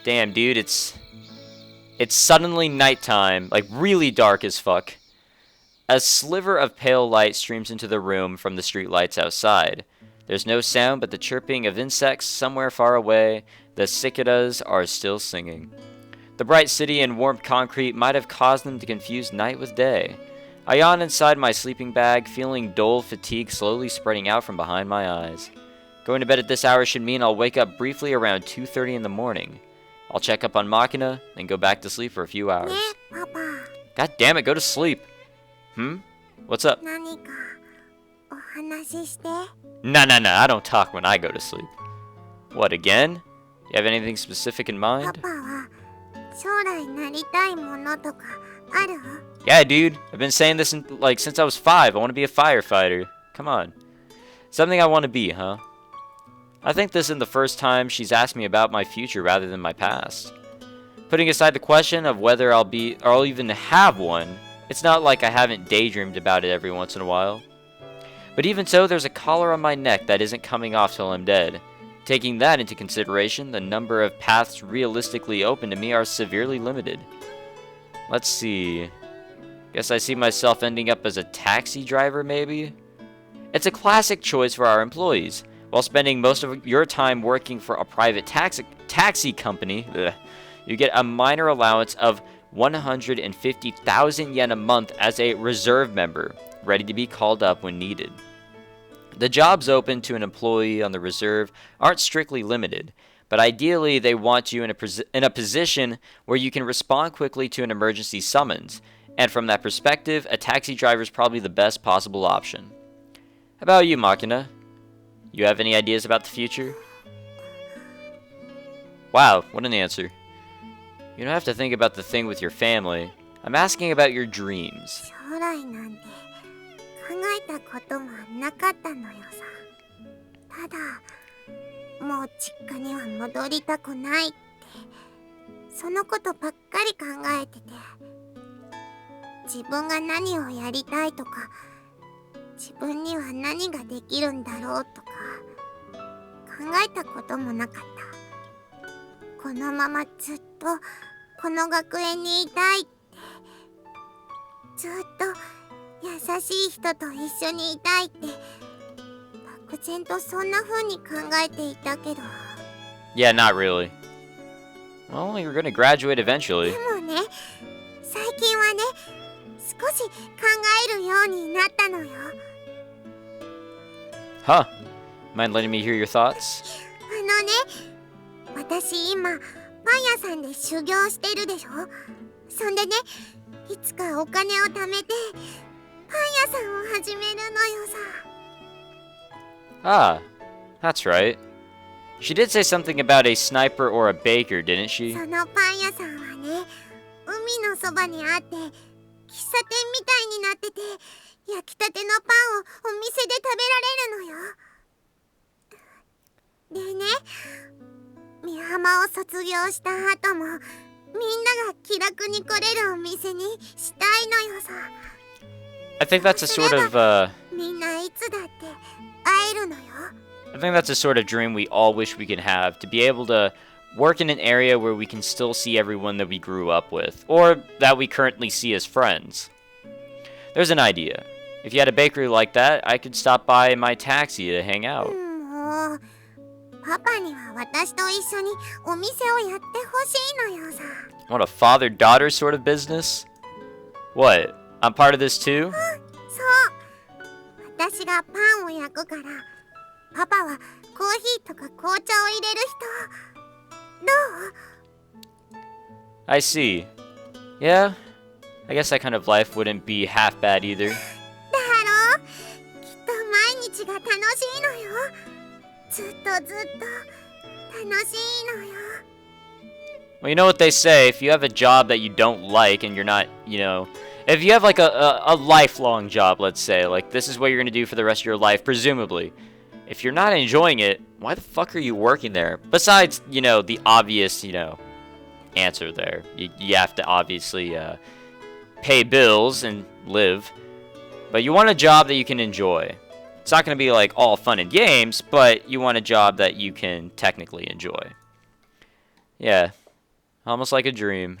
Damn, dude, it's suddenly nighttime, like really dark as fuck. A sliver of pale light streams into the room from the street lights outside. There's no sound but the chirping of insects somewhere far away. The cicadas are still singing. The bright city and warm concrete might have caused them to confuse night with day. I yawn inside my sleeping bag, feeling dull fatigue slowly spreading out from behind my eyes. Going to bed at this hour should mean I'll wake up briefly around 2:30 in the morning. I'll check up on Makina, then go back to sleep for a few hours. God damn it, go to sleep. What's up? Nah, I don't talk when I go to sleep. What, again? You have anything specific in mind? Yeah, dude. I've been saying this since I was 5. I want to be a firefighter. Come on. Something I want to be, huh? I think this isn't the first time she's asked me about my future rather than my past. Putting aside the question of whether I'll even have one, it's not like I haven't daydreamed about it every once in a while. But even so, there's a collar on my neck that isn't coming off till I'm dead. Taking that into consideration, the number of paths realistically open to me are severely limited. Let's see. Guess I see myself ending up as a taxi driver, maybe? It's a classic choice for our employees. While spending most of your time working for a private taxi company, you get a minor allowance of 150,000 yen a month as a reserve member, ready to be called up when needed. The jobs open to an employee on the reserve aren't strictly limited, but ideally they want you in a position where you can respond quickly to an emergency summons, and from that perspective, a taxi driver is probably the best possible option. How about you, Makina? You have any ideas about the future? Wow, what an answer. You don't have to think about the thing with your family. I'm asking about your dreams. Yeah, not really. Well, you're gonna graduate eventually. Huh. Mind letting me hear your thoughts? Ah, that's right. She did say something about a sniper or a baker, didn't she? I think that's a sort of, I think that's a sort of dream we all wish we could have, to be able to work in an area where we can still see everyone that we grew up with, or that we currently see as friends. There's an idea. If you had a bakery like that, I could stop by in my taxi to hang out. What, a father-daughter sort of business? What, I'm part of this too? I see. Yeah, I guess that kind of life wouldn't be half bad either. Well, you know what they say, if you have a job that you don't like and you're not, if you have like a lifelong job, let's say, like this is what you're going to do for the rest of your life, presumably. If you're not enjoying it, why the fuck are you working there? Besides, the obvious, answer there. You have to obviously pay bills and live. But you want a job that you can enjoy. It's not going to be like all fun and games, but you want a job that you can technically enjoy. Yeah, almost like a dream.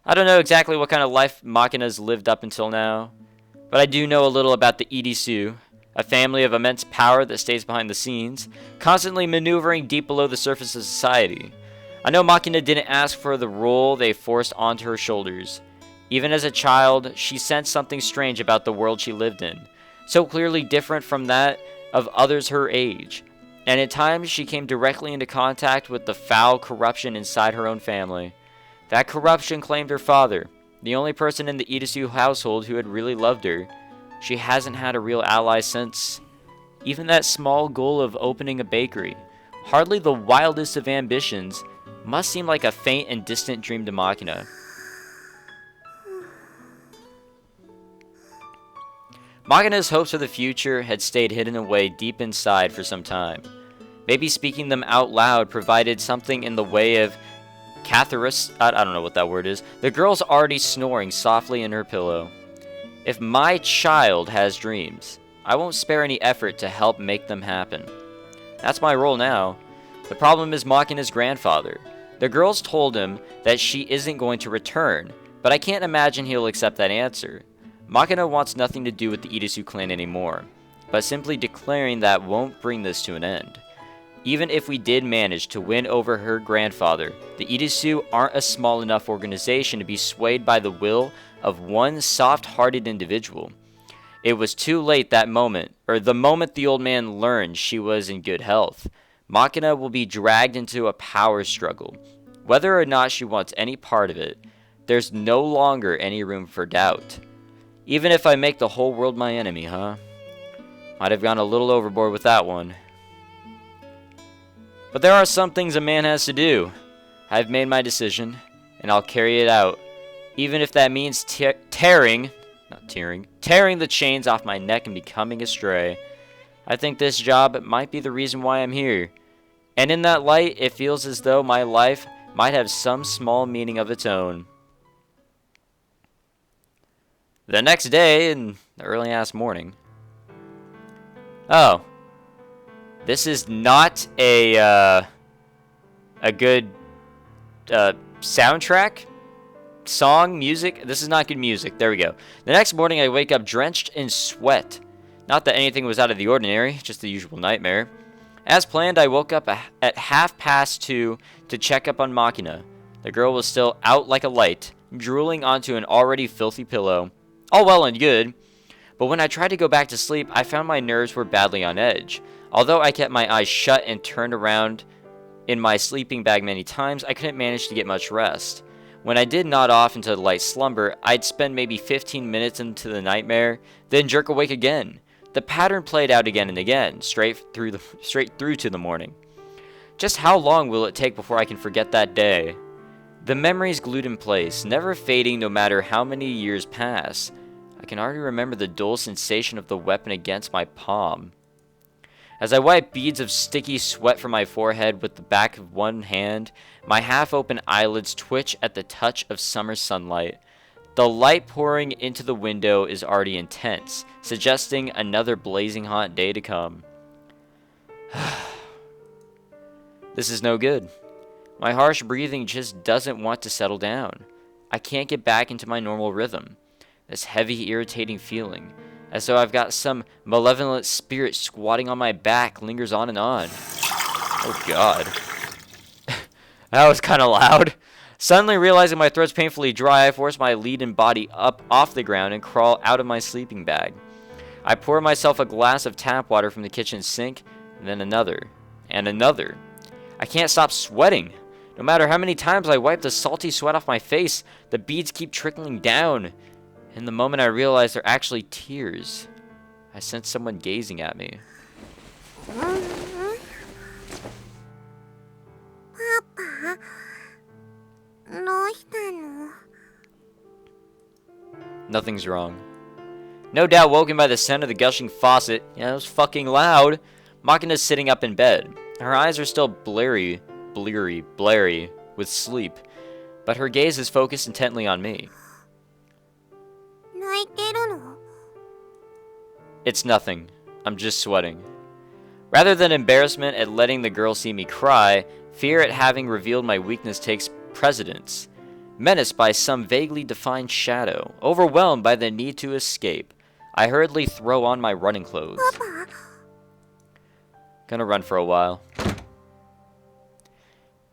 I don't know exactly what kind of life Makinas lived up until now, but I do know a little about the Irisu, a family of immense power that stays behind the scenes, constantly maneuvering deep below the surface of society. I know Makina didn't ask for the role they forced onto her shoulders. Even as a child, she sensed something strange about the world she lived in, so clearly different from that of others her age. And at times, she came directly into contact with the foul corruption inside her own family. That corruption claimed her father, the only person in the Irisu household who had really loved her. She hasn't had a real ally since. Even that small goal of opening a bakery, hardly the wildest of ambitions, must seem like a faint and distant dream to Makina. Makina's hopes for the future had stayed hidden away deep inside for some time. Maybe speaking them out loud provided something in the way of catharsis. I don't know what that word is. The girl's already snoring softly in her pillow. If my child has dreams, I won't spare any effort to help make them happen. That's my role now. The problem is Makina's grandfather. The girls told him that she isn't going to return, but I can't imagine he'll accept that answer. Makina wants nothing to do with the Irisu clan anymore, but simply declaring that won't bring this to an end. Even if we did manage to win over her grandfather, the Irisu aren't a small enough organization to be swayed by the will of one soft-hearted individual. It was too late that moment, or the moment the old man learned she was in good health. Makina will be dragged into a power struggle. Whether or not she wants any part of it, there's no longer any room for doubt. Even if I make the whole world my enemy, huh? Might have gone a little overboard with that one. But there are some things a man has to do. I've made my decision, and I'll carry it out. Even if that means tearing the chains off my neck and becoming a stray. I think this job might be the reason why I'm here. And in that light, it feels as though my life might have some small meaning of its own. The next day, in the early-ass morning. Oh. This is not a good soundtrack? Song? Music? This is not good music. There we go. The next morning, I wake up drenched in sweat. Not that anything was out of the ordinary, just the usual nightmare. As planned, I woke up at 2:30 to check up on Makina. The girl was still out like a light, drooling onto an already filthy pillow. All well and good, but when I tried to go back to sleep, I found my nerves were badly on edge. Although I kept my eyes shut and turned around in my sleeping bag many times, I couldn't manage to get much rest. When I did nod off into light slumber, I'd spend maybe 15 minutes into the nightmare, then jerk awake again. The pattern played out again and again, straight through to the morning. Just how long will it take before I can forget that day? The memories glued in place, never fading no matter how many years pass. I can already remember the dull sensation of the weapon against my palm. As I wipe beads of sticky sweat from my forehead with the back of one hand, my half-open eyelids twitch at the touch of summer sunlight. The light pouring into the window is already intense, suggesting another blazing hot day to come. This is no good. My harsh breathing just doesn't want to settle down. I can't get back into my normal rhythm. This heavy, irritating feeling, as though I've got some malevolent spirit squatting on my back, lingers on and on. Oh god. That was kind of loud. Suddenly realizing my throat's painfully dry, I force my leaden body up off the ground and crawl out of my sleeping bag. I pour myself a glass of tap water from the kitchen sink, and then another, and another. I can't stop sweating. No matter how many times I wipe the salty sweat off my face, the beads keep trickling down. In the moment I realize they're actually tears, I sense someone gazing at me. Papa, どうしたの? Nothing's wrong. No doubt woken by the sound of the gushing faucet. Yeah, it was fucking loud. Makina's sitting up in bed. Her eyes are still blurry with sleep, but her gaze is focused intently on me. 泣いてるの? It's nothing. I'm just sweating. Rather than embarrassment at letting the girl see me cry, fear at having revealed my weakness takes precedence, menaced by some vaguely defined shadow, overwhelmed by the need to escape. I hurriedly throw on my running clothes. Gonna run for a while.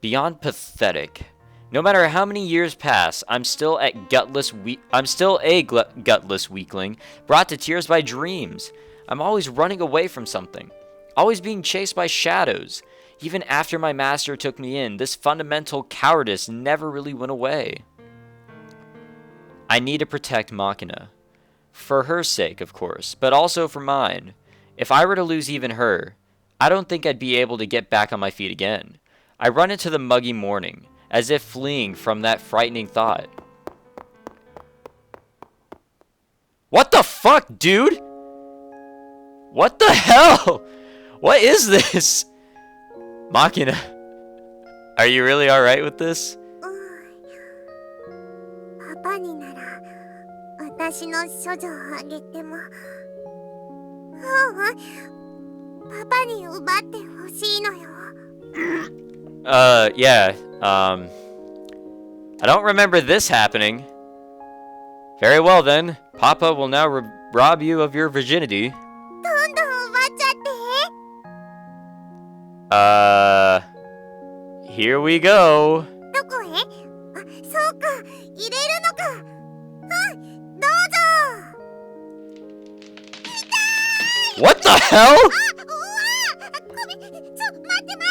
Beyond pathetic. No matter how many years pass, I'm still a gutless weakling, brought to tears by dreams. I'm always running away from something, always being chased by shadows. Even after my master took me in, this fundamental cowardice never really went away. I need to protect Makina. For her sake, of course, but also for mine. If I were to lose even her, I don't think I'd be able to get back on my feet again. I run into the muggy morning, as if fleeing from that frightening thought. What the fuck, dude? What the hell? What is this? Makina, are you really alright with this? パパになら私の処女をあげてもパパに奪ってほしいのよ Yeah, I don't remember this happening. Very well then, Papa will now rob you of your virginity. どんどん奪っちゃって Here we go. どこへそうか入れるのかどうぞ What the hell? ごめん待っ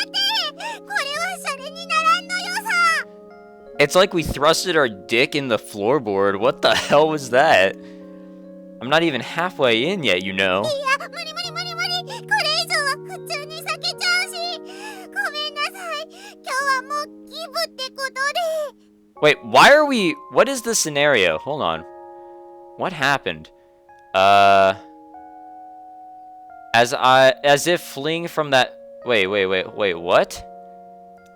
てこれはシャレにならんのよさ It's like we thrusted our dick in the floorboard. What the hell was that? I'm not even halfway in yet, you know. いや無理これ以上は普通に避けちゃうしごめんなさい今日はもうギブってことで Wait, why are we... What is the scenario? Hold on. What happened? As if fleeing from that... Wait, what?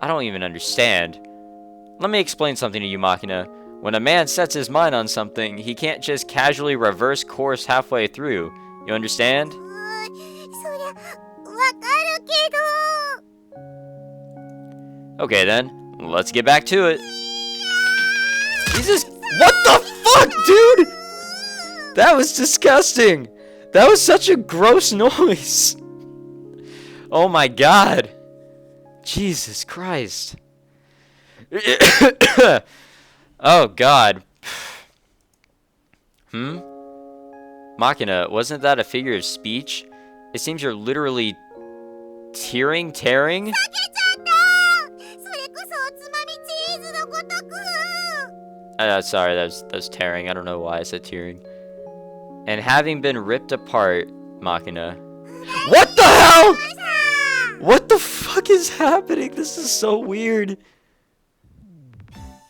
I don't even understand. Let me explain something to you, Makina. When a man sets his mind on something, he can't just casually reverse course halfway through. You understand? そりゃわかるけど Okay then, let's get back to it. Jesus, what the fuck, dude? That was disgusting. That was such a gross noise. Oh my god. Jesus Christ. Oh god. Makina, wasn't that a figure of speech? It seems you're literally tearing? 避けちゃったそれこそおつまみチーズのごとく Sorry, that was tearing. I don't know why I said tearing. And having been ripped apart, Makina. What the hell? What the fuck is happening? This is so weird.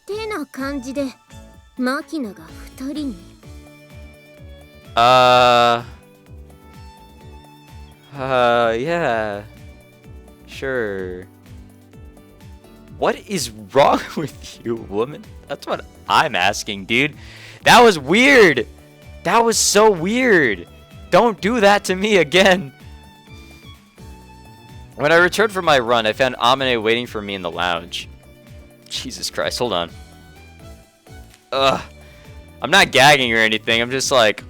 てな感じでマキナが2人に Yeah. Sure. What is wrong with you, woman? That's what I'm asking, dude. That was weird. That was so weird. Don't do that to me again. When I returned from my run, I found Amine waiting for me in the lounge. Jesus Christ, hold on. Ugh. I'm not gagging or anything. I'm just like...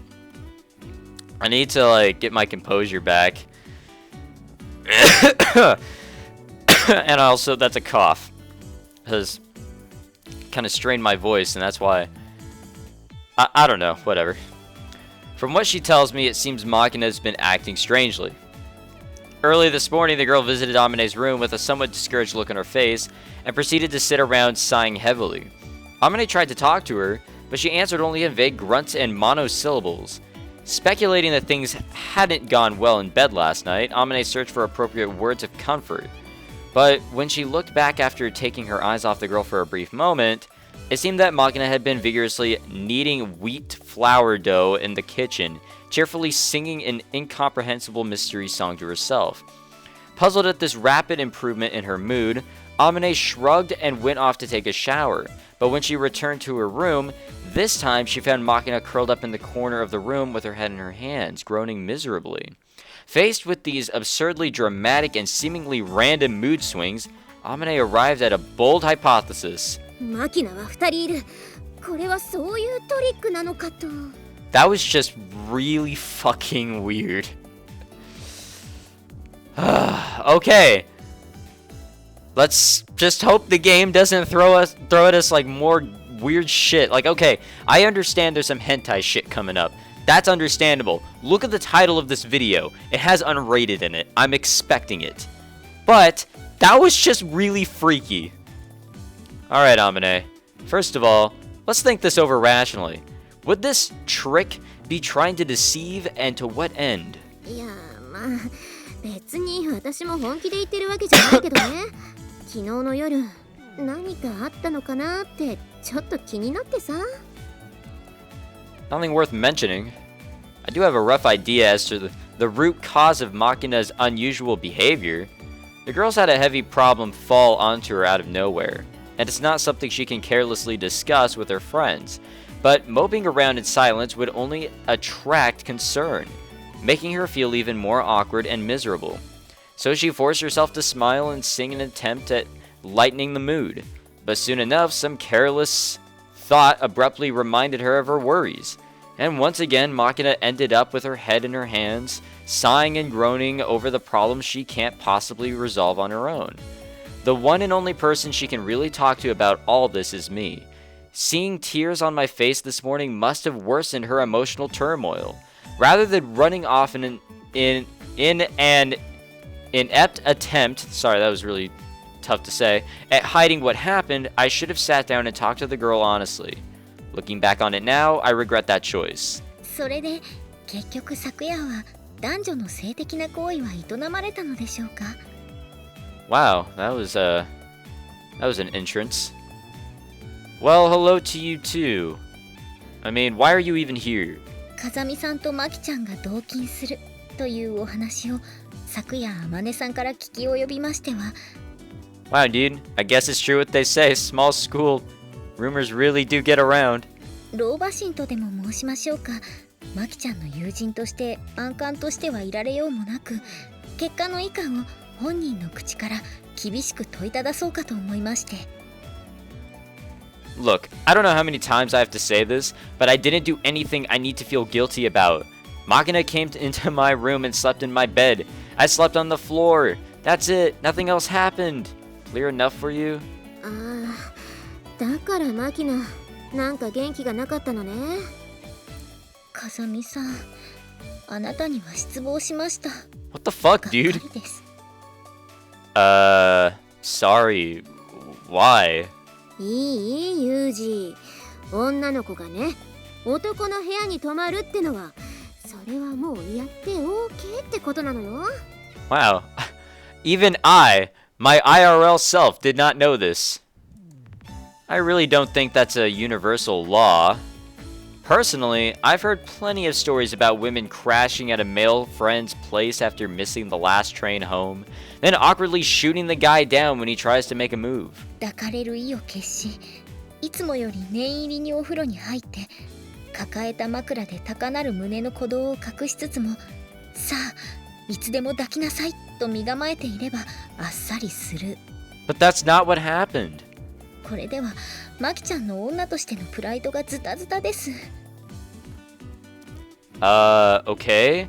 I need to, like, get my composure back. And also, that's a cough. Because kind of strained my voice, and that's why... I don't know. Whatever. From what she tells me, it seems Makina has been acting strangely. Early this morning, the girl visited Amine's room with a somewhat discouraged look on her face and proceeded to sit around sighing heavily. Amine tried to talk to her, but she answered only in vague grunts and monosyllables. Speculating that things hadn't gone well in bed last night, Amine searched for appropriate words of comfort. But when she looked back after taking her eyes off the girl for a brief moment, it seemed that Makina had been vigorously kneading wheat flour dough in the kitchen, cheerfully singing an incomprehensible mystery song to herself. Puzzled at this rapid improvement in her mood, Amine shrugged and went off to take a shower. But when she returned to her room, this time she found Makina curled up in the corner of the room with her head in her hands, groaning miserably. Faced with these absurdly dramatic and seemingly random mood swings, Amine arrived at a bold hypothesis. マキナは2人いる。これはそういうトリックなのかと。That was just really fucking weird. Okay. Let's just hope the game doesn't throw at us like more weird shit. Like, okay, I understand there's some hentai shit coming up. That's understandable. Look at the title of this video. It has unrated in it. I'm expecting it. But that was just really freaky. Alright, Amine. First of all, let's think this over rationally. Would this trick be trying to deceive, and to what end? いや、まあ別に私も本気で言ってるわけじゃないけどね。昨日の夜何かあったのかなってちょっと気になってさ。Nothing worth mentioning. I do have a rough idea as to the root cause of Makina's unusual behavior. The girl's had a heavy problem fall onto her out of nowhere, and it's not something she can carelessly discuss with her friends. But moping around in silence would only attract concern, making her feel even more awkward and miserable. So she forced herself to smile and sing in an attempt at lightening the mood. But soon enough, some careless thought abruptly reminded her of her worries. And once again, Makina ended up with her head in her hands, sighing and groaning over the problems she can't possibly resolve on her own. The one and only person she can really talk to about all this is me. Seeing tears on my face this morning must have worsened her emotional turmoil. Rather than running off in an inept attempt, sorry, that was really tough to say, at hiding what happened, I should have sat down and talked to the girl honestly. Looking back on it now, I regret that choice. それで結局昨夜は男女の性的な行為は営まれたのでしょうか。 Wow, that was an entrance. Well, hello to you too. I mean, why are you even here? 風見さんとマキちゃんが同衾するというお話を昨夜天音さんから聞き及びましては。 Wow, dude, I guess it's true what they say. Small school rumors really do get around. 老婆心とでも申しましょうか。マキちゃんの友人として安閑としてはいられようもなく、結果の以下を本人の口から厳しく問いただそうかと思いまして。 Look, I don't know how many times I have to say this, but I didn't do anything I need to feel guilty about. Makina came into my room and slept in my bed. I slept on the floor. That's it. Nothing else happened. Clear enough for you? ああ、だからマキナ、なんか元気がなかったのね。風見さん、あなたには失望しました。 What the fuck, dude? Sorry. Why? いいユージ。女の子がね、男の部屋に泊まるってのは、それはもうやって OK ってことなのよ。 Wow. Even my IRL self, did not know this. I really don't think that's a universal law. Personally, I've heard plenty of stories about women crashing at a male friend's place after missing the last train home, then awkwardly shooting the guy down when he tries to make a move. 抱かれる意を決し、いつもより念入りにお風呂に入って、抱えた枕で高鳴る胸の鼓動を隠しつつも、さあ、いつでも抱きなさいと身構えていればあっさりする。 But that's not what happened. これではマキちゃんの女としてのプライドがズタズタです。 Okay.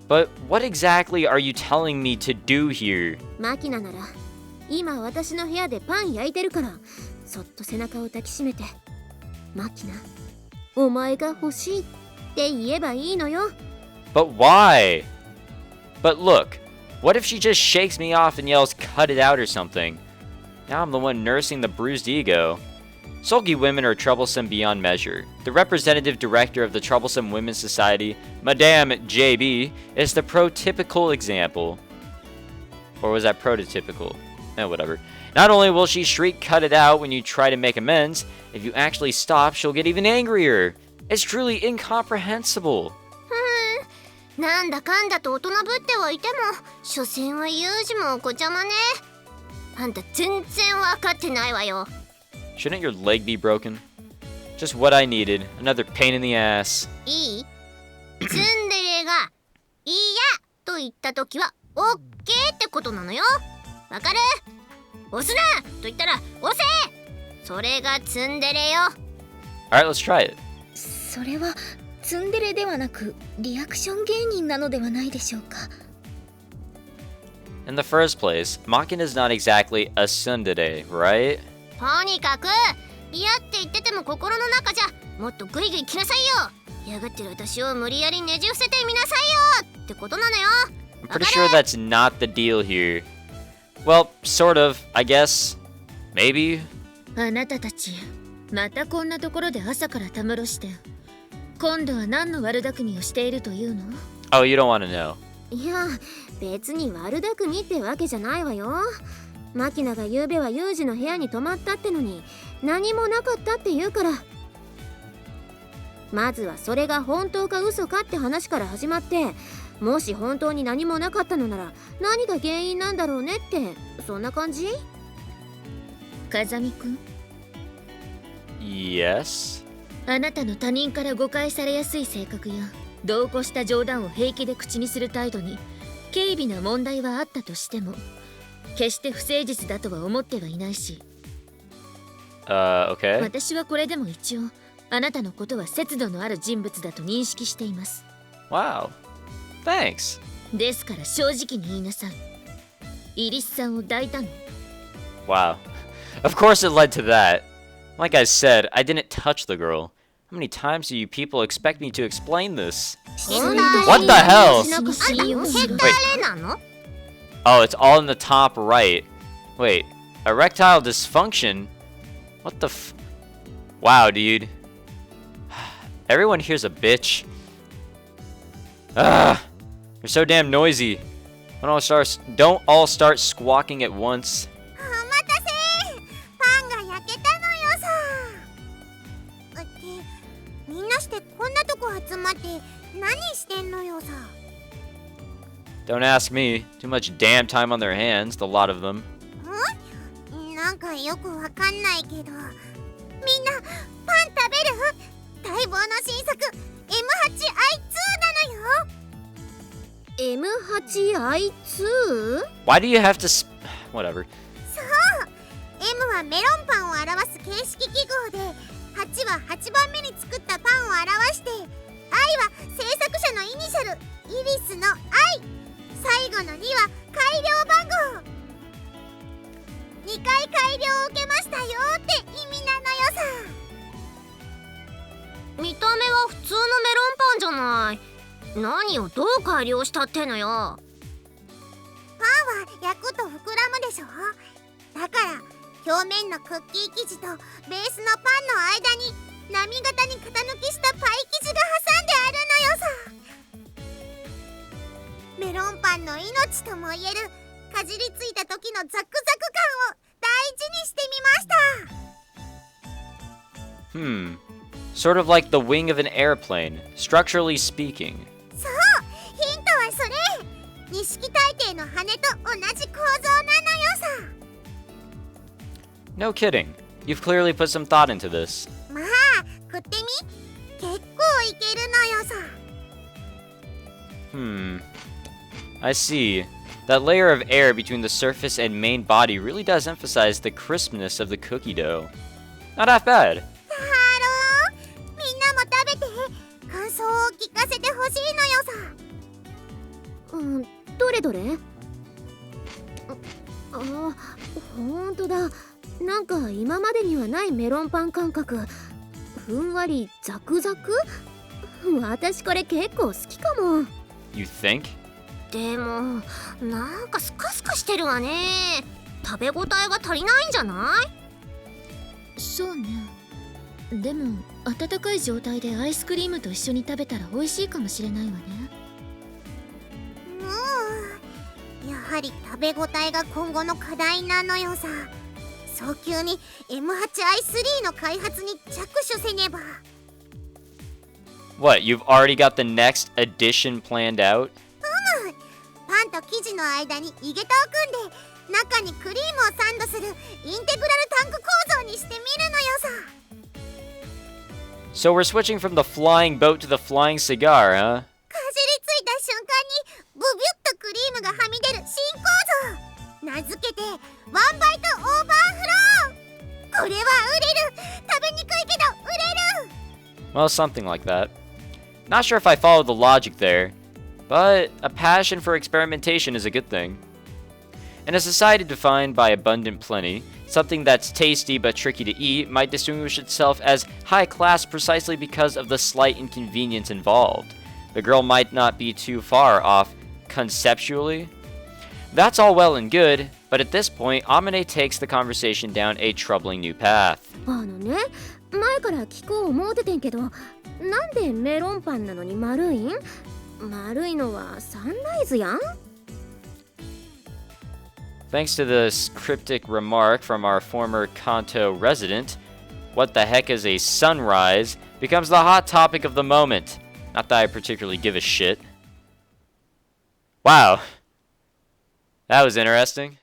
But what exactly are you telling me to do here? マキナなら今私の部屋でパン焼いてるから、そっと背中を抱きしめて、マキナ、お前が欲しいって言えばいいのよ。 But why? But look, what if she just shakes me off and yells, "Cut it out" or something? Now I'm the one nursing the bruised ego. Sulky women are troublesome beyond measure. The representative director of the Troublesome Women's Society, Madame JB, is the prototypical example. Or was that prototypical? Whatever. Not only will she shriek "cut it out" when you try to make amends, if you actually stop, she'll get even angrier. It's truly incomprehensible. なんだかんだと大人ぶってはいても、所詮はユージもお子ちゃまね。あんた全然分かってないわよ。 Shouldn't your leg be broken? Just what I needed. Another pain in the ass. いい？ツンデレが嫌と言ったときはオッケーってことなのよ。わかる？押すなと言ったら押せ。それがツンデレよ。 Alright, let's try it. それはツンデレではなくリアクション芸人なのではないでしょうか。 In the first place, Makina is not exactly a tsundere, right? とにかく嫌って言ってても心の中じゃもっとグイグイ来なさいよ。嫌がってる私を無理やりねじ伏せてみなさいよってことなのよ。 I'm pretty sure that's not the deal here. Well, sort of, I guess. Maybe? あなたたちまたこんなところで朝からたむろして今度は何の悪巧みをしているというの？ Oh, you don't want to know. いや別に悪巧みってわけじゃないわよ。マキナがゆうべはユージの部屋に泊まったってのに何もなかったって言うから、まずはそれが本当か嘘かって話から始まって、もし本当に何もなかったのなら何が原因なんだろうねって、そんな感じ？風見くん、 Yes? あなたの他人から誤解されやすい性格や度を越した冗談を平気で口にする態度に軽微な問題はあったとしても決して不誠実だとは思ってはいないし、Okay. 私はこれでも一応あなたのことは節度のある人物だと認識しています。 Wow. Thanks. ですから正直に言いなさい。イリスさんを抱いたの？ Wow. Of course it led to that. Like I said, I didn't touch the girl. How many times do you people expect me to explain this? What the hell? 誰なの？ Oh, it's all in the top right. Wait, erectile dysfunction? What the f... Wow, dude. Everyone here's a bitch. Ah, you're so damn noisy. Don't all start squawking at once. お待たせ、パンが焼けたのよさ。ってみんなしてこんなとこ集まって何してんのよさ。 Don't ask me. Too much damn time on their hands, the lot of them. なんかよくわかんないけど、みんなパン食べる？待望の新作 M8i2 なのよ。 M8i2？ Why do you have to whatever. そう、 M はメロンパンを表す形式記号で、8は8番目に作ったパンを表して、I は制作者のイニシャル、イリスの I、 最後の2は改良番号。2回改良を受けましたよって意味なのよさ。見た目は普通のメロンパンじゃない。何をどう改良したってのよ。パンは焼くと膨らむでしょ。だから表面のクッキー生地とベースのパンの間に波型に型抜きしたパイ生地が挟んであるのよさ。メロンパンの命ともいえるかじりついた時のザクザク感を大事にしてみました。Sort of like the wing of an airplane, structurally speaking. そう、ヒントはそれ。錦大帝の羽と同じ構造なのよさ。 No kidding. You've clearly put some thought into this. まあ、食ってみ。結構いけるのよさ。I see. That layer of air between the surface and main body really does emphasize the crispness of the cookie dough. Not half bad. ハロー、みんなも食べて感想を聞かせてほしいのよさ。どれどれ？あ、ほんとだ。なんか今までにはないメロンパン感覚。ふんわりザクザク？私これ結構好きかも。 You think? でもなんかスカスカしてるわね。食べ応えが足りないんじゃない？そうね。でも温かい状態でアイスクリームと一緒に食べたら美味しいかもしれないわね。やはり食べ応えが今後の課題なのよさ。早急に M8i3 の開発に着手せねば。 What, you've already got the next edition planned out? パンと生地の間に井桁を組んで中にクリームをサンドするインテグラルタンク構造にしてみるのよさ。 So we're switching from the flying boat to the flying cigar, huh? かじりついた瞬間にブビュッとクリームがはみ出る新構造、名付けてワンバイトオーバーフロー。これは嬉食べにくいけど売れる。 Well, something like that. Not sure if I follow the logic there, but a passion for experimentation is a good thing. In a society defined by abundant plenty, something that's tasty but tricky to eat might distinguish itself as high class precisely because of the slight inconvenience involved. The girl might not be too far off conceptually. That's all well and good, but at this point, Amine takes the conversation down a troubling new path. ね、前から聞こう思うててんけど、なんでメロンパンなのに丸いん？丸いのはサンライズやん。 Thanks to this cryptic remark from our former Kanto resident, what the heck is a sunrise becomes the hot topic of the moment. Not that I particularly give a shit. Wow. That was interesting.